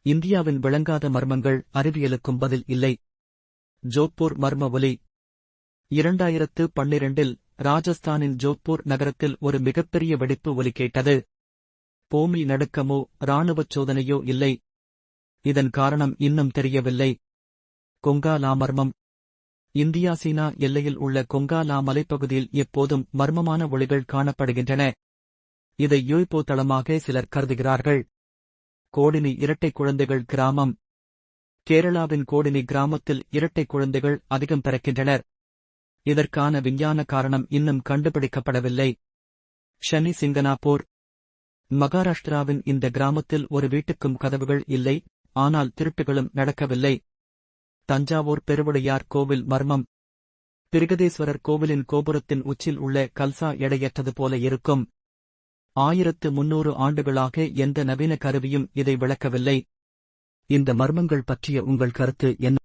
இந்தியாவின் விளங்காத மர்மங்கள் அறிவியலுக்கும் பதில் இல்லை. ஜோத்பூர் மர்ம ஒலி. 2012இல் ராஜஸ்தானின் ஜோத்பூர் நகரத்தில் ஒரு மிகப்பெரிய வெடிப்பு ஒலி கேட்டது. பூமி நடுக்கமோ இராணுவச் சோதனையோ இல்லை. இதன் காரணம் இன்னும் தெரியவில்லை. கொங்கா லா மர்மம். இந்தியா சீனா எல்லையில் உள்ள கொங்கா லா மலைப்பகுதியில் எப்போதும் மர்மமான ஒளிகள் காணப்படுகின்றன. இதை யூஎஃப்ஓ தளமாக சிலர் கருதுகிறார்கள். கோடினி இரட்டை குழந்தைகள் கிராமம். கேரளாவின் கோடினி கிராமத்தில் இரட்டை குழந்தைகள் அதிகம் பிறக்கின்றனர். இதற்கான விஞ்ஞான காரணம் இன்னும் கண்டுபிடிக்கப்படவில்லை. ஷனி சிங்கனாப்பூர். மகாராஷ்டிராவின் இந்த கிராமத்தில் ஒரு வீட்டுக்கும் கதவுகள் இல்லை, ஆனால் திருட்டுகளும் நடக்கவில்லை. தஞ்சாவூர் பெருவுடையார் கோவில் மர்மம். பிருகதேஸ்வரர் கோவிலின் கோபுரத்தின் உச்சில் உள்ள கல்சா எடையற்றது போல இருக்கும். 1300 ஆண்டுகளாக எந்த நவீன கருவியும் இதை விளக்கவில்லை. இந்த மர்மங்கள் பற்றிய உங்கள் கருத்து என்ன?